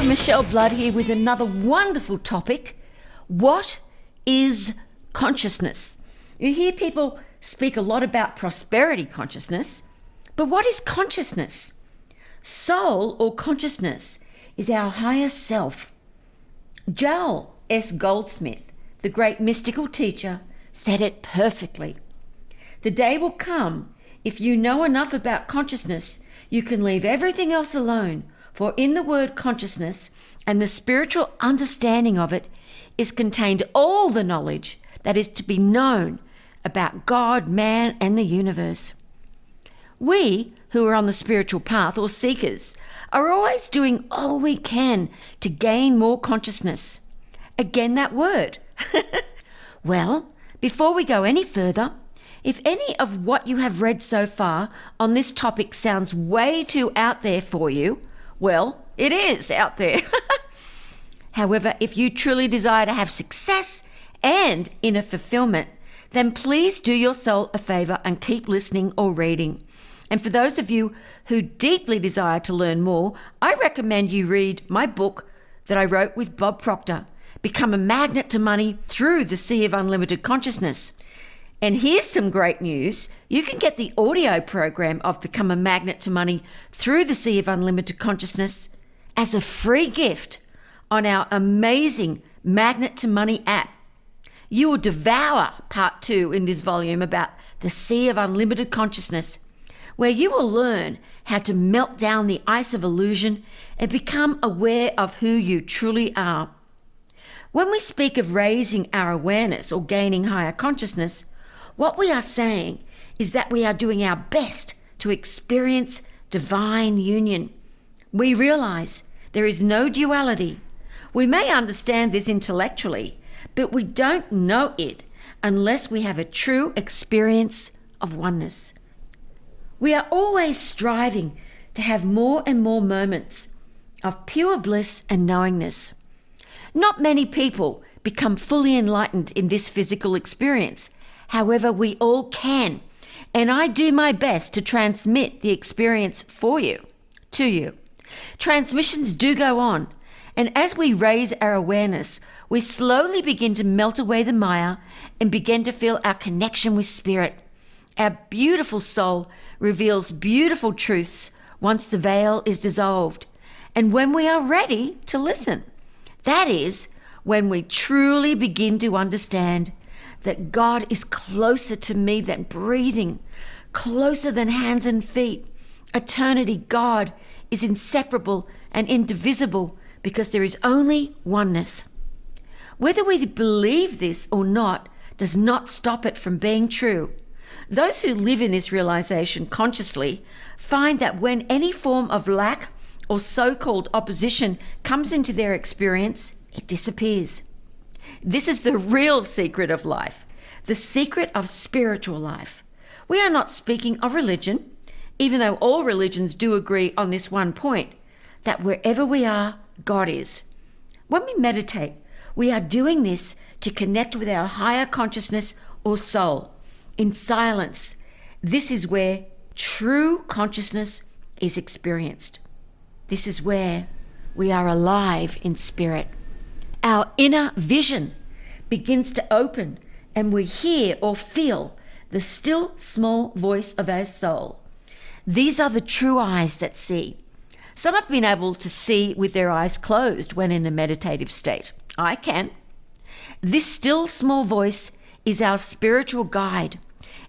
Michele Blood here with another wonderful topic. What is consciousness? You hear people speak a lot about prosperity consciousness, but what is consciousness? Soul or consciousness is our higher self. 𝗟𝗡𝗥𝗡, the great mystical teacher, said it perfectly. The day will come, if you know enough about consciousness, you can leave everything else alone, for in the word consciousness and the spiritual understanding of it is contained all the knowledge that is to be known about God, man, and the universe. We, who are on the spiritual path or seekers, are always doing all we can to gain more consciousness. Again, that word. Well, before we go any further, if any of what you have read so far on this topic sounds way too out there for you, well, it is out there. However, if you truly desire to have success and inner fulfillment, then please do your soul a favor and keep listening or reading. And for those of you who deeply desire to learn more, I recommend you read my book that I wrote with Bob Proctor, Become a Magnet to Money Through the Sea of Unlimited Consciousness. And here's some great news. You can get the audio program of Become a Magnet to Money Through the Sea of Unlimited Consciousness as a free gift on our amazing Magnet to Money app. You will devour part 2 in this volume about the Sea of Unlimited Consciousness, where you will learn how to melt down the ice of illusion and become aware of who you truly are. When we speak of raising our awareness or gaining higher consciousness, what we are saying is that we are doing our best to experience divine union. We realize there is no duality. We may understand this intellectually, but we don't know it unless we have a true experience of oneness. We are always striving to have more and more moments of pure bliss and knowingness. Not many people become fully enlightened in this physical experience. However, we all can, and I do my best to transmit the experience for you, to you. Transmissions do go on, and as we raise our awareness, we slowly begin to melt away the Maya and begin to feel our connection with Spirit. Our beautiful soul reveals beautiful truths once the veil is dissolved, and when we are ready to listen. That is when we truly begin to understand that God is closer to me than breathing, closer than hands and feet. Eternity, God, is inseparable and indivisible because there is only oneness. Whether we believe this or not does not stop it from being true. Those who live in this realization consciously find that when any form of lack or so-called opposition comes into their experience, it disappears. This is the real secret of life, the secret of spiritual life. We are not speaking of religion, even though all religions do agree on this one point, that wherever we are, God is. When we meditate, we are doing this to connect with our higher consciousness or soul. In silence, this is where true consciousness is experienced. This is where we are alive in spirit. Our inner vision begins to open and we hear or feel the still small voice of our soul. These are the true eyes that see. Some have been able to see with their eyes closed when in a meditative state. I can. This still small voice is our spiritual guide,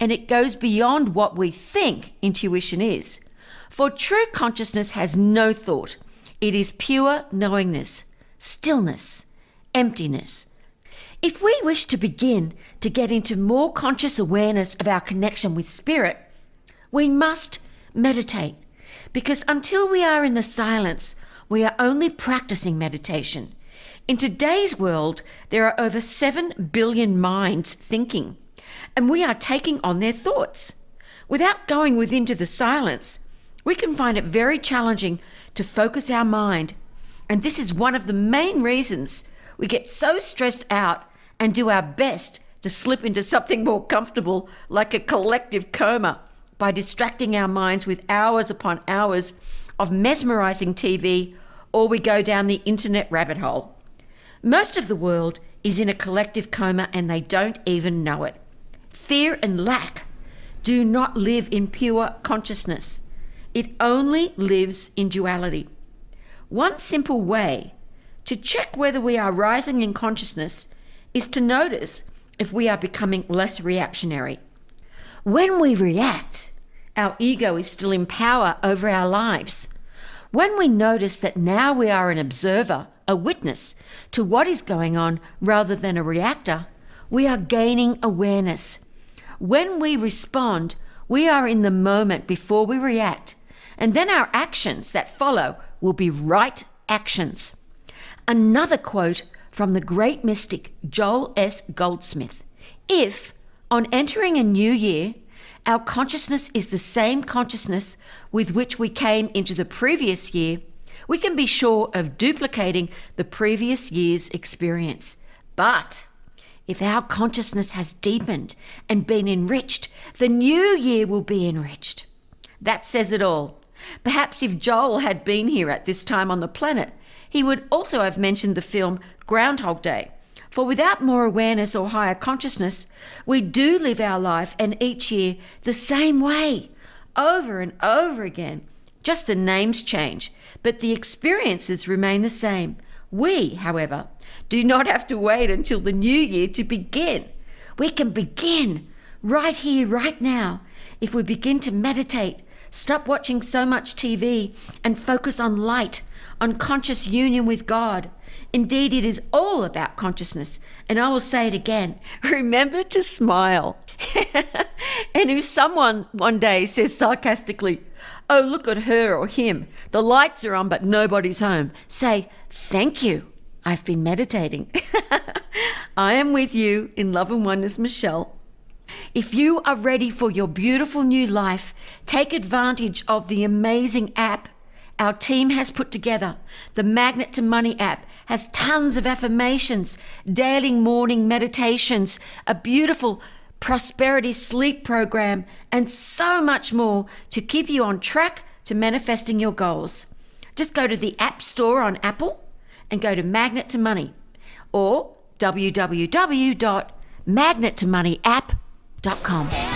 and it goes beyond what we think intuition is. For true consciousness has no thought. It is pure knowingness, stillness, emptiness. If we wish to begin to get into more conscious awareness of our connection with Spirit, we must meditate, because until we are in the silence, we are only practicing meditation. In today's world, there are over 7 billion minds thinking, and we are taking on their thoughts. Without going within to the silence, we can find it very challenging to focus our mind. And this is one of the main reasons we get so stressed out and do our best to slip into something more comfortable, like a collective coma, by distracting our minds with hours upon hours of mesmerizing TV or we go down the internet rabbit hole. Most of the world is in a collective coma and they don't even know it. Fear and lack do not live in pure consciousness. It only lives in duality. One simple way to check whether we are rising in consciousness is to notice if we are becoming less reactionary. When we react, our ego is still in power over our lives. When we notice that now we are an observer, a witness to what is going on rather than a reactor, we are gaining awareness. When we respond, we are in the moment before we react, and then our actions that follow will be right actions. Another quote from the great mystic Joel S. Goldsmith: if, on entering a new year, our consciousness is the same consciousness with which we came into the previous year, we can be sure of duplicating the previous year's experience. But if our consciousness has deepened and been enriched, the new year will be enriched. That says it all. Perhaps if Joel had been here at this time on the planet, he would also have mentioned the film Groundhog Day. For without more awareness or higher consciousness, we do live our life and each year the same way, over and over again. Just the names change, but the experiences remain the same. We, however, do not have to wait until the new year to begin. We can begin right here, right now, if we begin to meditate, stop watching so much TV, and focus on light, on conscious union with God. Indeed, it is all about consciousness. And I will say it again, remember to smile. And if someone one day says sarcastically, "Oh, look at her or him, the lights are on but nobody's home," say, "Thank you, I've been meditating." I am with you in Love and Oneness, Michele. If you are ready for your beautiful new life, take advantage of the amazing app our team has put together. The Magnet to Money app has tons of affirmations, daily morning meditations, a beautiful prosperity sleep program, and so much more to keep you on track to manifesting your goals. Just go to the App Store on Apple and go to Magnet to Money or www.magnettomoneyapp.com.